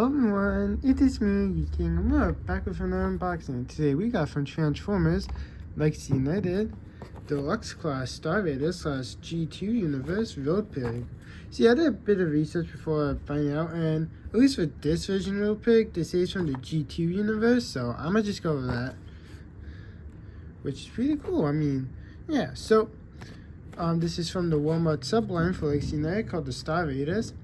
Hello everyone, it is me, King. I'm back with another unboxing. Today we got from Transformers, Legacy United, Deluxe Class Star Raider / G2 Universe Road Pig. See, I did a bit of research before finding out, and at least for this version of Road Pig, they say it's from the G2 Universe, so I'm gonna just go with that. Which is pretty cool. I mean, yeah, so this is from the Walmart subline for Legacy United called the Star Raiders.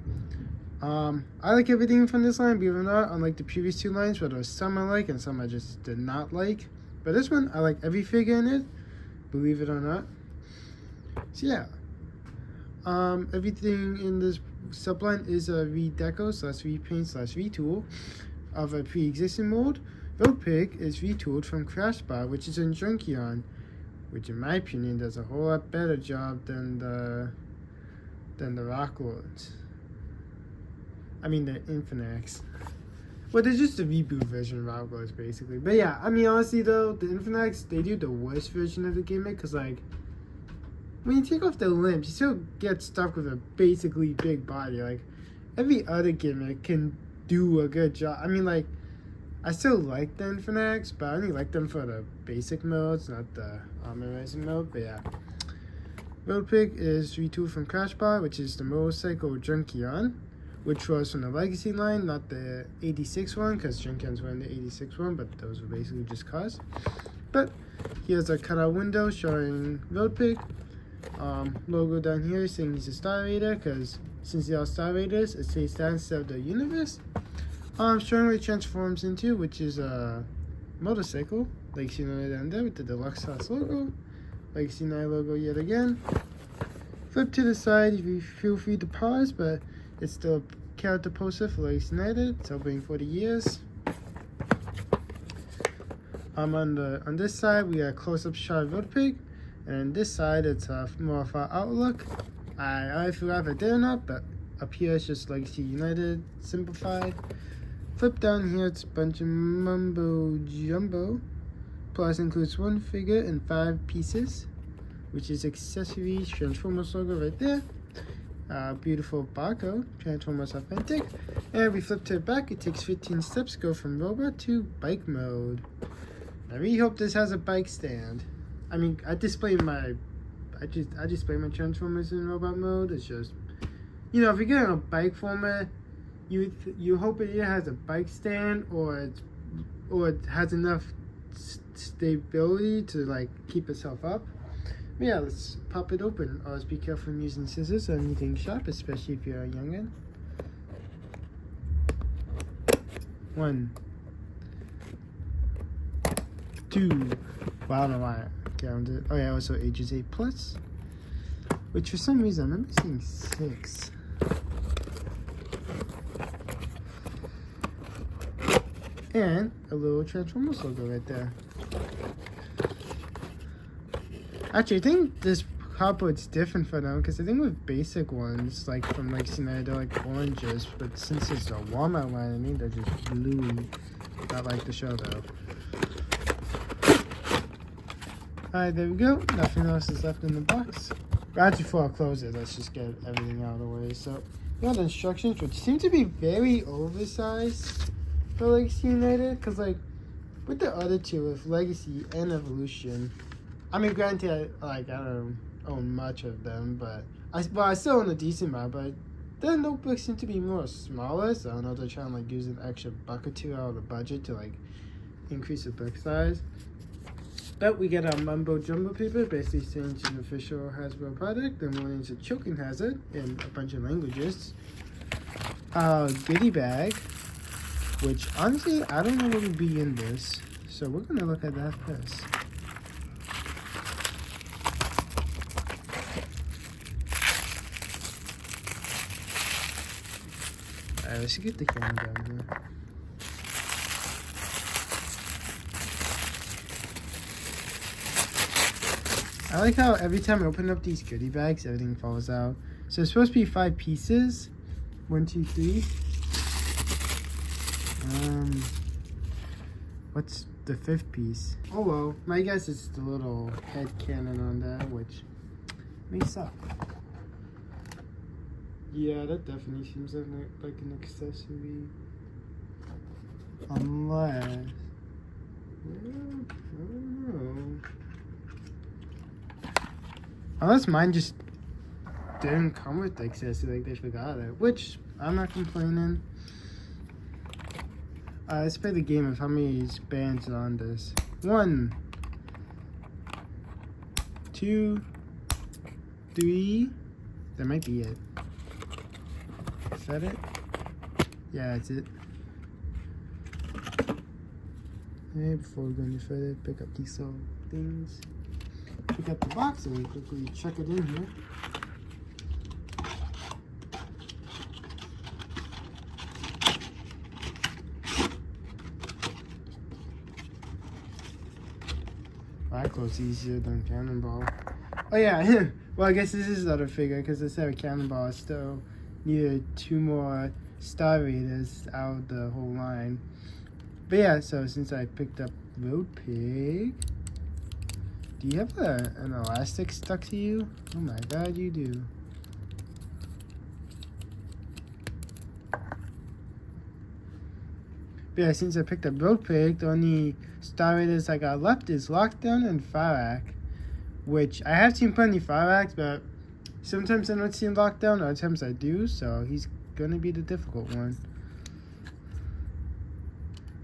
I like everything from this line, believe it or not, unlike the previous two lines where there was some I like and some I just did not like. But this one, I like every figure in it, believe it or not. So yeah, everything in this subline is a redeco / repaint / retool of a pre-existing mold. Road Pig is retooled from Crashbot, which is in Junkion, which in my opinion does a whole lot better job than the Rock Lords. I mean the Infinax. Well, they're just a reboot version of Rock Lords, basically. But yeah, I mean honestly though, the Infinax, they do the worst version of the gimmick, because like, when you take off the limbs, you still get stuck with a basically big body. Like, every other gimmick can do a good job. I mean, like, I still like the Infinax, but I only like them for the basic modes, not the armor rising mode. But yeah, Road Pig is retooled from Crashbot, which is the motorcycle Junkion, which was from the Legacy line, not the 86 one, because Junkion's were in the 86 one, but those were basically just cars. But here's a cutout window showing Road Pig. Logo down here saying he's a Star Raider, because since they are Star Raiders, it says that instead of the universe. Showing what it transforms into, which is a motorcycle. Legacy United down there with the Deluxe Class logo. Legacy United logo yet again. Flip to the side, you feel free to pause, but it's still a character poster for Legacy United, celebrating 40 years. On this side, we got a close-up shot of Road Pig, and on this side, it's more of our outlook. I forgot if I did or not, but up here it's just Legacy United simplified. Flip down here, it's a bunch of mumbo jumbo. Plus includes one figure and 5 pieces, which is Accessory Transformers logo right there. Beautiful barcode, Transformers Authentic. And we flip to the back, it takes 15 steps, go from robot to bike mode. I really hope this has a bike stand. I mean, I display my Transformers in robot mode. It's just, you know, if you get in a bike format, you hope it either has a bike stand or it has enough stability to like keep itself up. But yeah, let's pop it open. Always be careful when using scissors or anything sharp, especially if you're a youngin. 1, 2. Wow, I don't know why I counted. Oh yeah, also ages 8+, which for some reason I'm missing 6. And a little Transformers logo right there. Actually, I think this cardboard's different for them, because I think with basic ones, like from Legacy United, they're like oranges, but since it's a Walmart line, I think they're just bluey. Not like the show though. Alright, there we go. Nothing else is left in the box. But actually, before I close it, let's just get everything out of the way. So, we got the instructions, which seem to be very oversized for Legacy United, because like with the other two, with Legacy and Evolution, I mean granted, I don't own much of them, but I still own a decent amount, but the notebooks seem to be more smaller, so I don't know if they're trying to like use an extra buck or two out of the budget to like increase the book size. But we get our mumbo jumbo paper, basically saying it's an official Hasbro product, and one is a choking hazard in a bunch of languages. Goodie bag, which honestly I don't know what would be in this, so we're gonna look at that first. Alright, let's get the camera down here. I like how every time I open up these goodie bags, everything falls out. So it's supposed to be 5 pieces. 1, 2, 3. What's the 5th piece? Oh well, my guess is the little head cannon on that, which may suck. Yeah, that definitely seems like an accessory. Unless... I don't know. Unless mine just didn't come with the accessory, like they forgot it. Which, I'm not complaining. Let's play the game of how many bands are on this. 1, 2, 3. That might be it. Is that it? Yeah, that's it. Okay, before we go any further, pick up these little things. Pick up the box and we quickly check it in here. That goes easier than Cannonball. Oh yeah, well I guess this is another figure because instead of Cannonball I still needed 2 more Star Raiders out of the whole line. But yeah, so since I picked up Road Pig, do you have an elastic stuck to you? Oh my god, you do. But yeah, since I picked up Road Pig, the only Star Raiders I got left is Lockdown and Farak. Which, I have seen plenty of Faraks, but sometimes I don't see him Lockdown, other times I do, so he's gonna be the difficult one.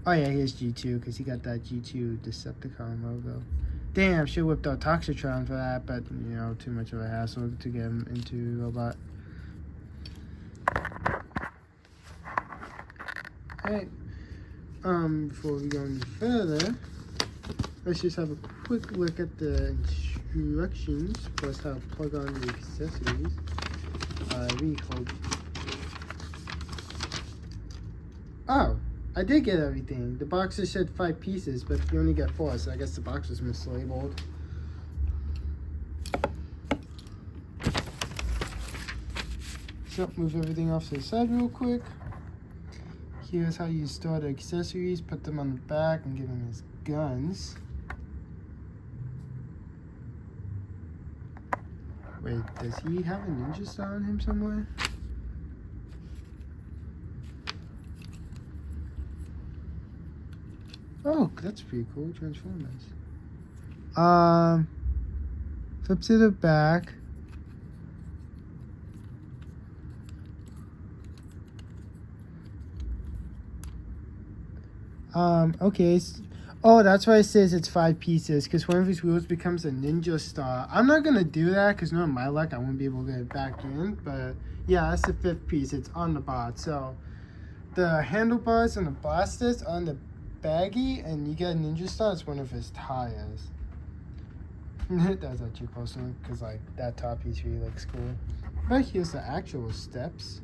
Oh yeah, here's G2, because he got that G2 Decepticon logo. Damn, should have whipped out Toxitron for that, but, you know, too much of a hassle to get him into Robot. Alright, before we go any further, let's just have a quick look at the instructions, plus how to plug on the accessories. Really cold. Oh! I did get everything. The boxes said 5 pieces, but you only got 4, so I guess the box was mislabeled. So, move everything off to the side real quick. Here's how you store the accessories. Put them on the back and give him his guns. Wait, does he have a ninja star on him somewhere? Oh, that's pretty cool. Transformers. Flip to the back. Okay. Oh, that's why it says it's 5 pieces, because one of his wheels becomes a ninja star. I'm not gonna do that, because knowing my luck, I wouldn't be able to get it back in. But yeah, that's the 5th piece. It's on the bot. So the handlebars and the blasters on the baggy, and you get a ninja star. It's one of his tires. That's actually close one, because like that top piece really looks cool. But here's the actual steps,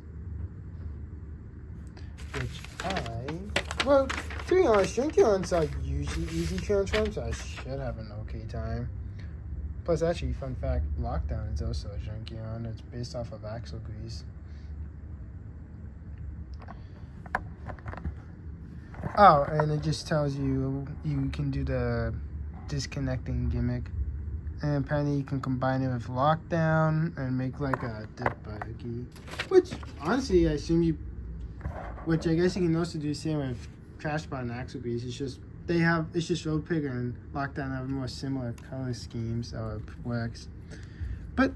well, to be honest, Junkyons are usually easy transforms, so I should have an okay time. Plus, actually, fun fact, Lockdown is also a Junkyon. It's based off of axle grease. Oh, and it just tells you you can do the disconnecting gimmick. And apparently you can combine it with Lockdown and make like a dip buggy. Which, honestly, I assume you... Which I guess you can also do the same with Crashbot and Axle Grease. It's just, it's just Road Pig and Lockdown have more similar color schemes, so it works. But,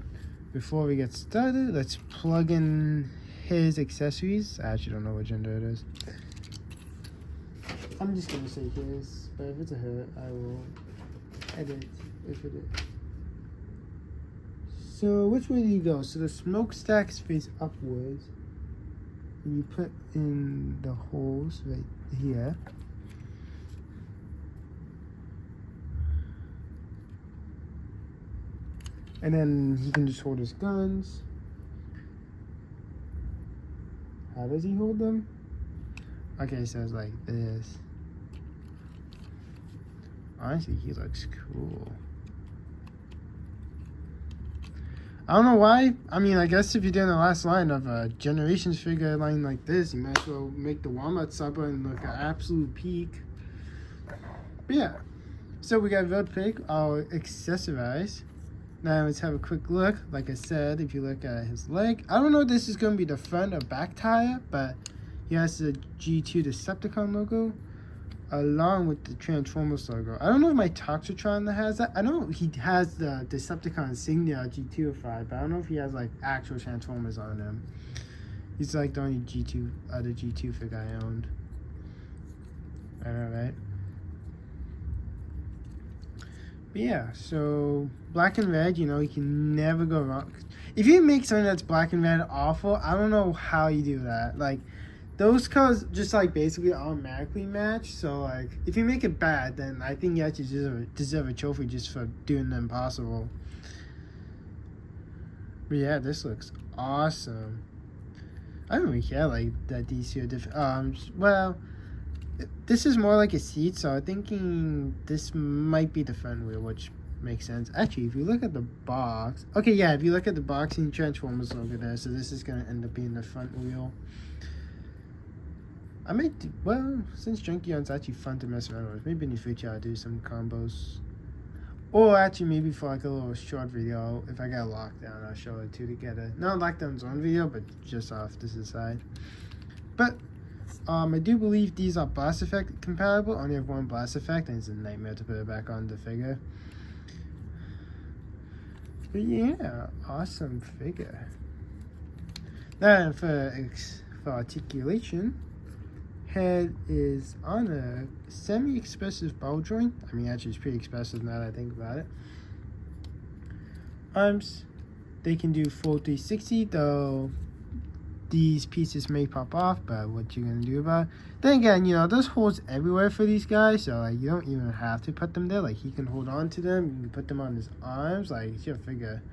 before we get started, let's plug in his accessories. I actually don't know what gender it is. I'm just gonna say his, but if it's a her, I will edit if it is. So which way do you go? So the smokestacks face upwards. And you put in the holes right here. And then he can just hold his guns. How does he hold them? Okay, so it's like this. Honestly, he looks cool. I don't know why. I mean, I guess if you're doing the last line of a Generations figure line like this, you might as well make the Walmart supper and look at absolute peak. But yeah. So we got Road Pig, all accessorized. Now let's have a quick look. Like I said, if you look at his leg, I don't know if this is going to be the front or back tire, but He has the G2 Decepticon logo, along with the Transformers logo. I don't know if my Toxitron has that. I know he has the Decepticon insignia G205, but I don't know if he has like actual Transformers on him. He's like the only other G2 figure I owned. I know, right? But yeah, so black and red, you know, you can never go wrong. If you make something that's black and red awful, I don't know how you do that. Like, those colors just like basically automatically match. So like, if you make it bad, then I think you actually deserve a trophy just for doing the impossible. But yeah, this looks awesome. I don't really care like that these two are different. Well, this is more like a seat, so I'm thinking this might be the front wheel, which makes sense. Actually, if you look at the box, okay, yeah, if you look at the box and Transformers logo there, so this is gonna end up being the front wheel. I might do, well, since Junkion's actually fun to mess around with, maybe in the future I'll do some combos. Or actually maybe for like a little short video, if I get a lockdown, I'll show it two together. Not lockdown's own video, but just off to the side. But I do believe these are blast effect compatible. Only have one blast effect, and it's a nightmare to put it back on the figure. But yeah, awesome figure. Now for articulation, head is on a semi-expressive ball joint. I mean, actually, it's pretty expressive now that I think about it. Arms, they can do full 360, though these pieces may pop off, but what you gonna do about it? Then again, you know, there's holes everywhere for these guys, so like you don't even have to put them there. Like he can hold on to them, you can put them on his arms, like it's your figure.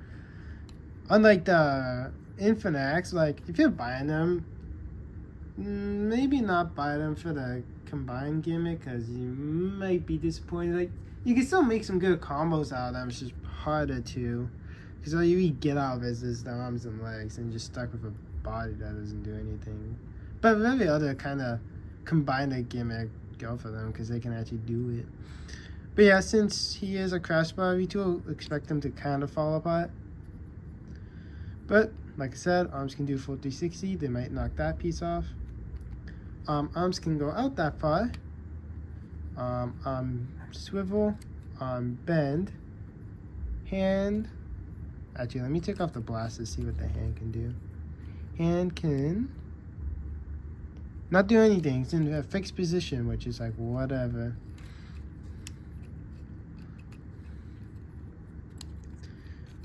Unlike the Infinax, like if you're buying them, maybe not buy them for the combined gimmick, because you might be disappointed. Like you can still make some good combos out of them, it's just harder to, because all you really get out of it is the arms and legs, and you're just stuck with a body that doesn't do anything. But every other kind of combine a gimmick, go for them, because they can actually do it. But yeah, since he is a Crash Bar V2, expect him to kind of fall apart. But like I said, arms can do full 360. They might knock that piece off. Arms can go out that far. Swivel, bend, hand. Actually, let me take off the blast to see what the hand can do. Hand can not do anything. It's in a fixed position, which is like whatever.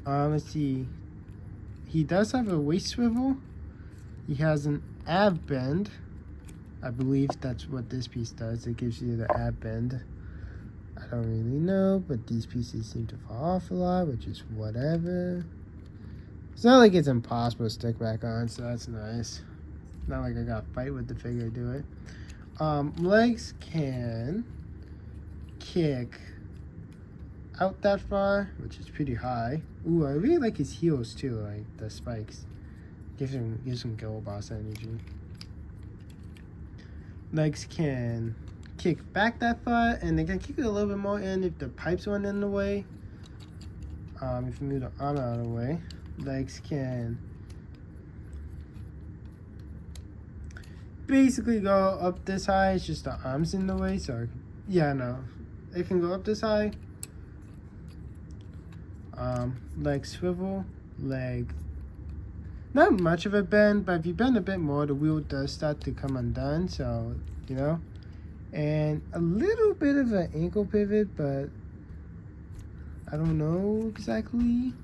Let's see. He does have a waist swivel. He has an ab bend. I believe that's what this piece does. It gives you the ab bend. I don't really know, but these pieces seem to fall off a lot, which is whatever. It's not like it's impossible to stick back on, so that's nice. Not like I got to fight with the figure to do it. Legs can kick out that far, which is pretty high. Ooh, I really like his heels too, like the spikes. Gives him Girl Boss energy. Legs can kick back that far, and they can kick it a little bit more in if the pipes weren't in the way. If you move the arm out of the way. Legs can basically go up this high. It's just the arms in the way, so yeah, no, it can go up this high. Leg swivel, leg not much of a bend, but if you bend a bit more, the wheel does start to come undone, so you know. And a little bit of an ankle pivot, but I don't know exactly.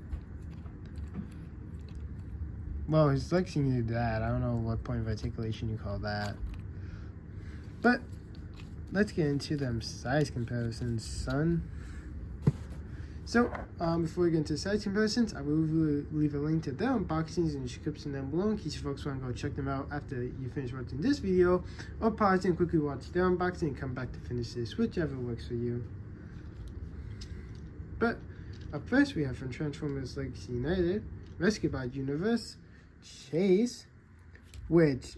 Well, his legs can do that. I don't know what point of articulation you call that. But let's get into them size comparisons, son. So, before we get into size comparisons, I will leave a link to their unboxings in the description down below in case you folks want to go check them out after you finish watching this video, or pause and quickly watch their unboxing and come back to finish this, whichever works for you. But up first, we have from Transformers Legacy United, Rescue Bot Universe, Chase, which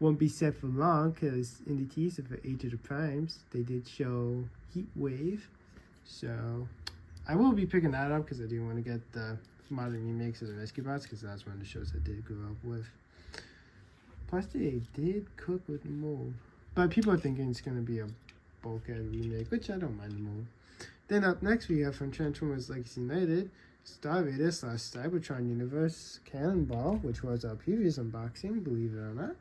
won't be set for long because in the teaser for Age of the Primes, they did show Heat Wave. So I will be picking that up because I do want to get the modern remakes of the Rescue Bots because that's one of the shows I did grow up with. Plus they did cook with mold. But people are thinking it's going to be a bulkhead remake, which I don't mind the mold. Then up next we have from Transformers Legacy United, Star Vader / Cybertron Universe Cannonball, which was our previous unboxing, believe it or not.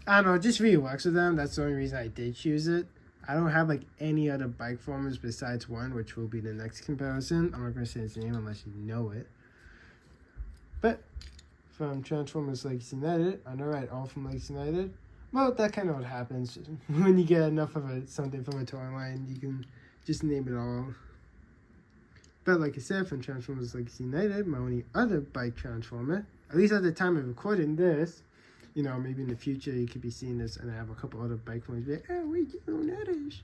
I don't know, it just really works with them. That's the only reason I did choose it. I don't have like any other bike formers besides one, which will be the next comparison. I'm not going to say its name unless you know it. But from Transformers Legacy United, I know, right, all from Legacy United. Well, that kind of what happens when you get enough of something from a toy line. You can just name it all. But like I said, from Transformers Legacy United, my only other bike transformer, at least at the time of recording this, you know, maybe in the future you could be seeing this and I have a couple other bike formers be like, oh, wait, you know that is.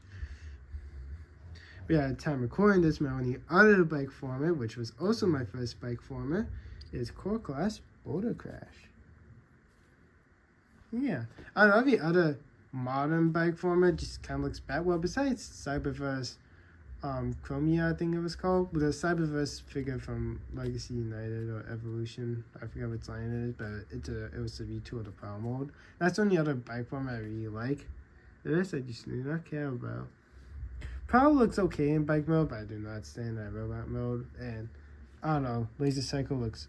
But yeah, at the time of recording this, my only other bike former, which was also my first bike former, is Core Class Boulder Crash. Yeah, I don't know, the other modern bike former just kind of looks bad. Well, besides Cyberverse, Chromia, I think it was called, with a Cyberverse figure from Legacy United or Evolution. I forget what line it is, but it was a retool of the Power Mode. That's the only other bike form I really like. The rest I just do not care about. Power looks okay in bike mode, but I do not stand that robot mode. And I don't know, Laser Cycle looks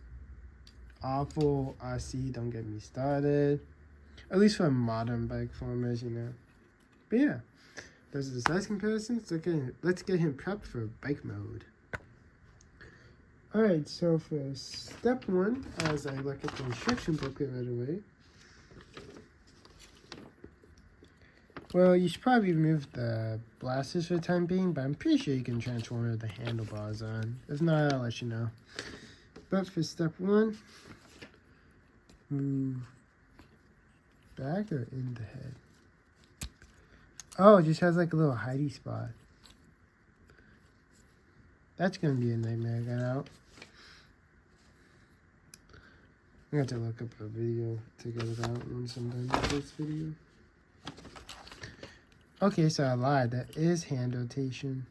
awful. RC, don't get me started. At least for modern bike formers, you know. But yeah. Those are the size comparisons. Let's get him prepped for bike mode. Alright, so for step 1, as I look at the instruction booklet right away. Well, you should probably remove the blasters for the time being, but I'm pretty sure you can transform it with the handlebars on. If not, I'll let you know. But for step 1, move back or in the head? Oh, it just has like a little hidey spot. That's going to be a nightmare to get out. I'm going to have to look up a video to get it out once I'm done with this video. Okay, so I lied. That is hand rotation.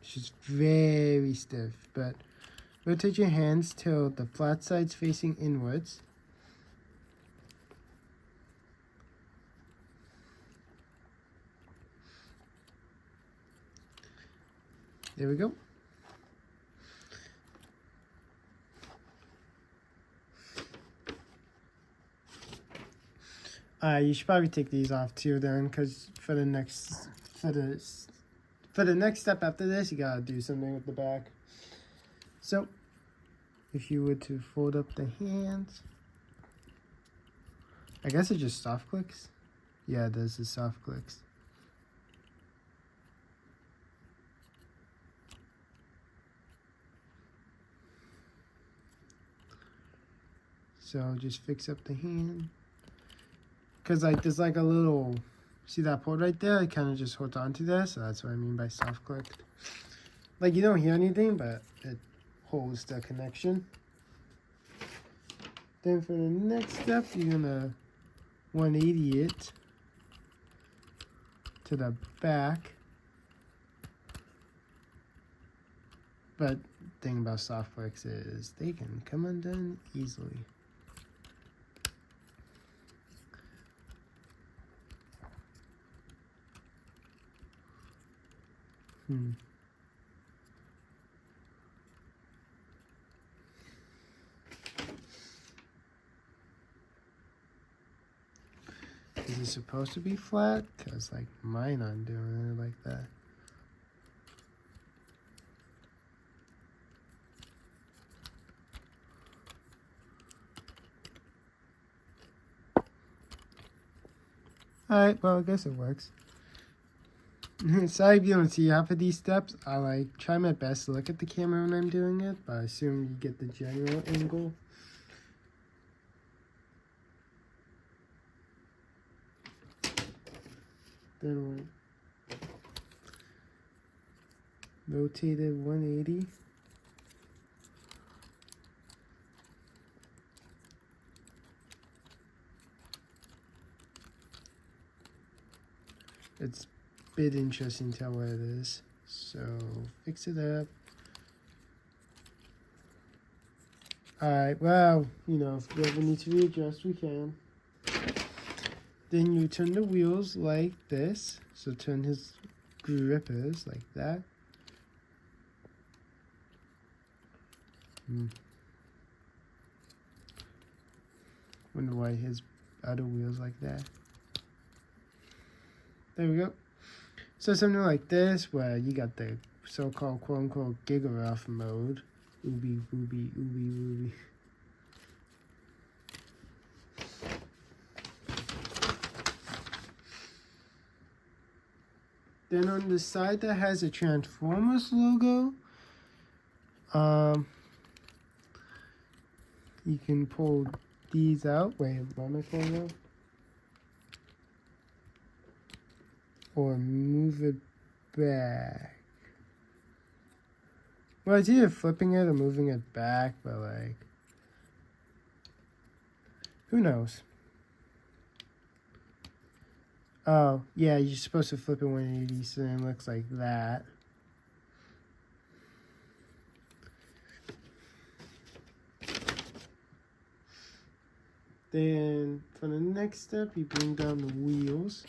It's just very stiff, but rotate your hands till the flat side's facing inwards. There we go. You should probably take these off too then, because for the next step after this, you gotta do something with the back. So, if you were to fold up the hands, I guess it just soft clicks. Yeah, this is soft clicks. So just fix up the hand. Cause like there's like a little, see that port right there? It kind of just holds onto there, so that's what I mean by soft clicked. Like you don't hear anything, but it holds the connection. Then for the next step, you're gonna 180 it to the back. But the thing about soft clicks is they can come undone easily. Is it supposed to be flat? Because like mine aren't doing it like that. Alright, well I guess it works. Sorry if you don't see half of these steps. I like try my best to look at the camera when I'm doing it, but I assume you get the general angle. Then we'll rotate it 180. It's a bit interesting to tell what it is, so fix it up. Alright, well, you know, if we ever need to readjust, we can. Then you turn the wheels like this. So turn his grippers like that. Wonder why his other wheels like that. There we go. So something like this, where you got the so-called quote-unquote gigarough mode. Ooby, ooby, ooby, ooby. Then on the side that has a Transformers logo, you can pull these out. Wait, where am I pulling out? Or move it back. Well, it's either flipping it or moving it back, but like, who knows? Oh, yeah, you're supposed to flip it 180, so then it looks like that. Then, for the next step, you bring down the wheels.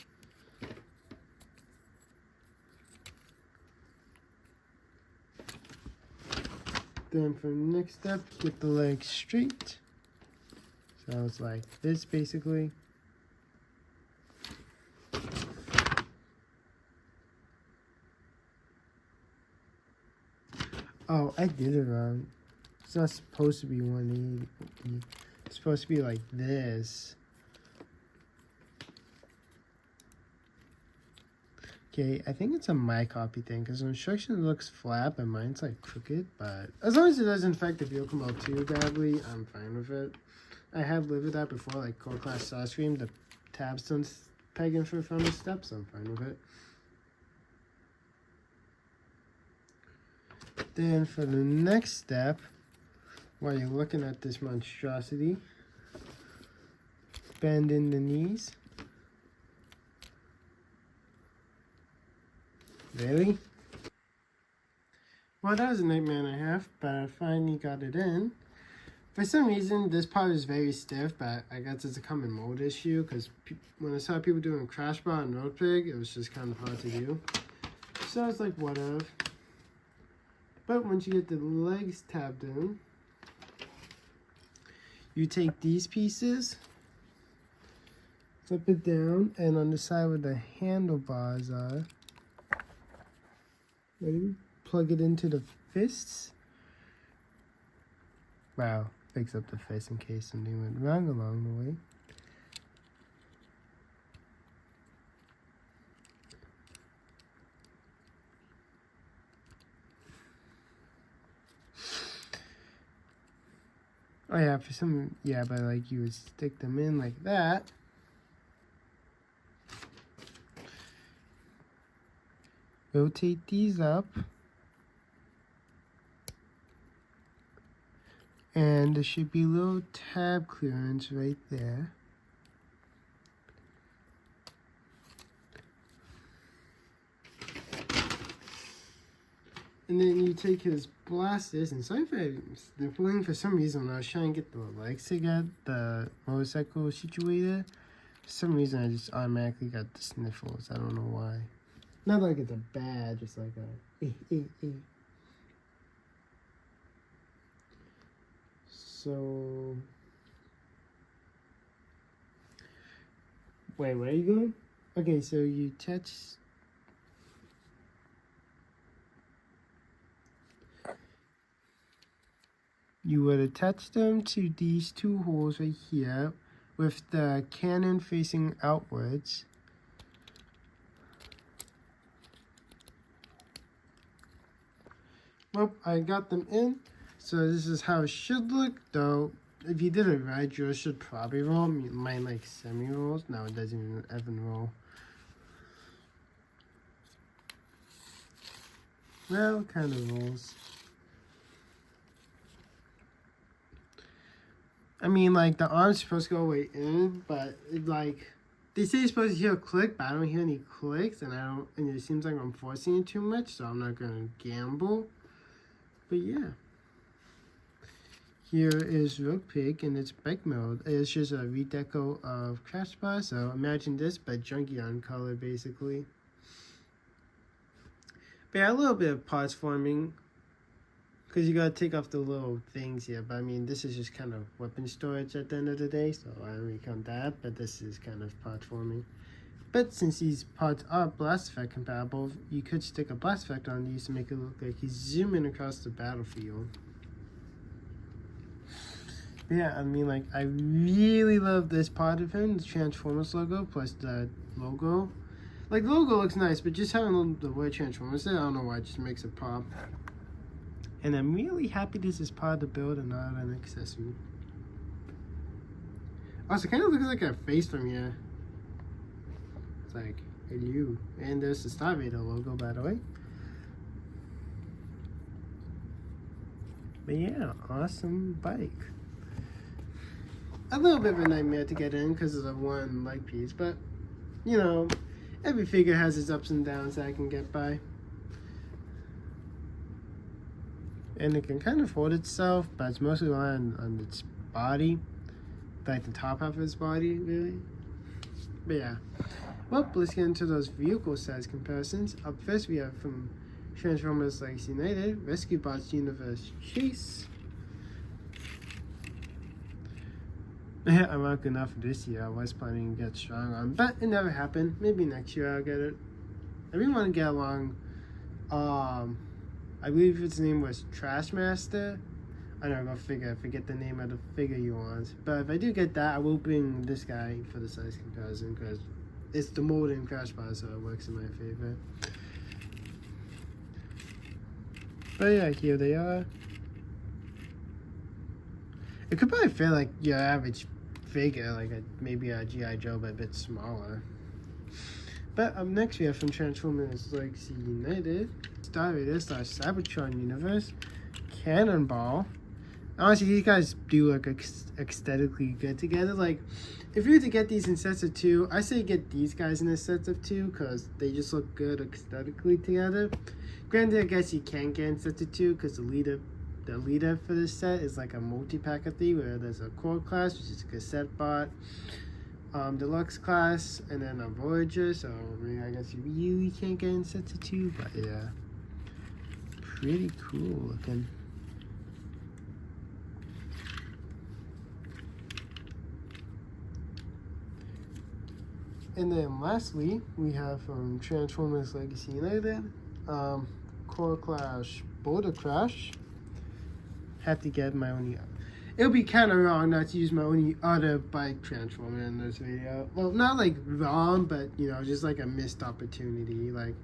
Then for the next step, get the legs straight. So it's like this, basically. Oh, I did it wrong. It's not supposed to be 180. It's supposed to be like this. Okay, I think it's a my copy thing, because the instruction looks flat, but mine's like crooked. But as long as it doesn't affect the vehicle mode too badly, I'm fine with it. I have lived with that before, like core class Starscream. The tabs don't peg in for front of steps, so I'm fine with it. Then for the next step, while you're looking at this monstrosity, bend in the knees. Really? Well, that was a nightmare and a half, but I finally got it in. For some reason, this part is very stiff, but I guess it's a common mold issue, because when I saw people doing Crash Bar and Road Pig, it was just kind of hard to do. So I was like, whatever. But once you get the legs tabbed in, you take these pieces, flip it down, and on the side where the handlebars are, ready? Plug it into the fists. Wow, fix up the fist in case something went wrong along the way. Oh yeah, for some, yeah, but like you would stick them in like that. Rotate these up. And there should be a little tab clearance right there. And then you take his blasters, and sorry if I'm sniffling, for some reason when I was trying to get the legs to get the motorcycle situated, for some reason I just automatically got the sniffles. I don't know why. Not like it's a bad, just like a So, wait, where are you going? Okay, so you touch. You would attach them to these two holes right here with the cannon facing outwards. Well, I got them in. So this is how it should look, though. If you did it right, yours should probably roll. Mine like semi-rolls. No, it doesn't even roll. Well, it kind of rolls. I mean, like, the arm's supposed to go way in, but it, like, they say you're supposed to hear a click, but I don't hear any clicks, and it seems like I'm forcing it too much, so I'm not gonna gamble. But yeah. Here is Rogue Pig in its bike mode. It's just a redeco of Crash Bar, so imagine this but Junkion color basically. But yeah, a little bit of parts forming, because you gotta take off the little things here, but I mean this is just kind of weapon storage at the end of the day, so I don't really count that, but this is kind of part forming. But since these parts are blast effect compatible, you could stick a blast effect on these to make it look like he's zooming across the battlefield. Yeah, I mean, like, I really love this part of him, the Transformers logo, plus the logo. Like, the logo looks nice, but just having the word Transformers there, I don't know why, it just makes it pop. And I'm really happy this is part of the build and not an accessory. Also, it kind of looks like a face from here. It's like, hello. And there's the Star Raider logo, by the way. But yeah, awesome bike. A little bit of a nightmare to get in because of the one leg piece, but you know, every figure has its ups and downs that I can get by. And it can kind of hold itself, but it's mostly on its body, like the top half of its body, really. But yeah, well, let's get into those vehicle size comparisons. Up first, we have from Transformers Legacy United, Rescue Bots Universe Chase. I'm not good enough for this year. I was planning to get strong on, but it never happened. Maybe next year I'll get it. I really want to get along. I believe its name was Trashmaster. I don't know, go figure. I forget the name of the figure you want. But if I do get that, I will bring this guy for the size comparison because it's the mold in Crash Bar, so it works in my favor. But yeah, here they are. It could probably fit like your average figure, like maybe a G.I. Joe, but a bit smaller. But up next, we have from Transformers Legacy United, Star Raider / Cybertron Universe, Cannonball. Honestly, these guys do look aesthetically good together. Like, if you were to get these in sets of 2, I say get these guys in a set of 2 because they just look good aesthetically together. Granted, I guess you can get in sets of 2 because the leader for this set is like a multi-pack of 3 where there's a core class, which is a cassette bot, deluxe class, and then a Voyager. So I mean, I guess you really can't get in sets of 2, but yeah, pretty cool looking. And then lastly, we have from Transformers Legacy United, Core Clash Boulder Crash. Have to get my only. It'll be kind of wrong not to use my only other bike transformer in this video. Well, not like wrong, but you know, just like a missed opportunity. Like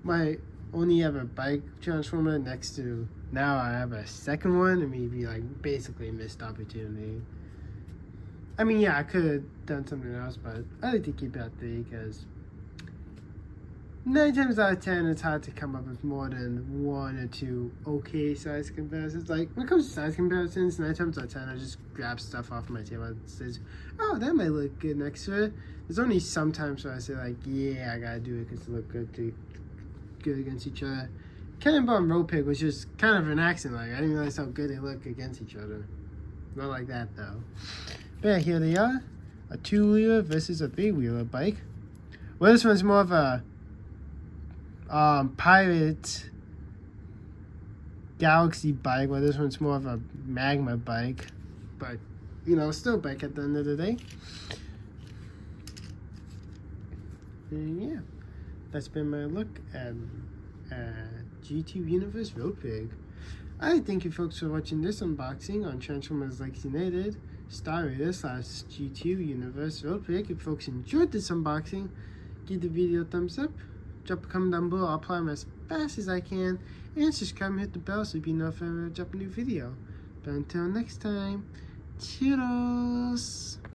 my only ever bike transformer next to now I have a second one, and maybe like basically a missed opportunity. I mean, yeah, I could have done something else, but I like to keep it at 3 because 9 times out of 10, it's hard to come up with more than 1 or 2 okay size comparisons. Like, when it comes to size comparisons, 9 times out of 10, I just grab stuff off my table and says, oh, that might look good next to it. There's only some times where I say, like, yeah, I gotta do it because it look good against each other. Cannonball and Rogue Pig was just kind of an accident. Like, I didn't realize how good they look against each other. Not like that, though. But yeah, here they are. A 2-wheeler versus a 3-wheeler bike. Well, this one's more of a Pirate Galaxy bike, where this one's more of a Magma bike, but you know, still bike at the end of the day. And yeah, that's been my look at GT Universe Rogue Pig. I thank you folks for watching this unboxing on Transformers Legacy United Star Raider / GT Universe Rogue Pig. If folks enjoyed this unboxing, give the video a thumbs up. Drop a comment down below. I'll apply them as fast as I can. And subscribe and hit the bell so you'll be notified when I drop a new video. But until next time, toodles!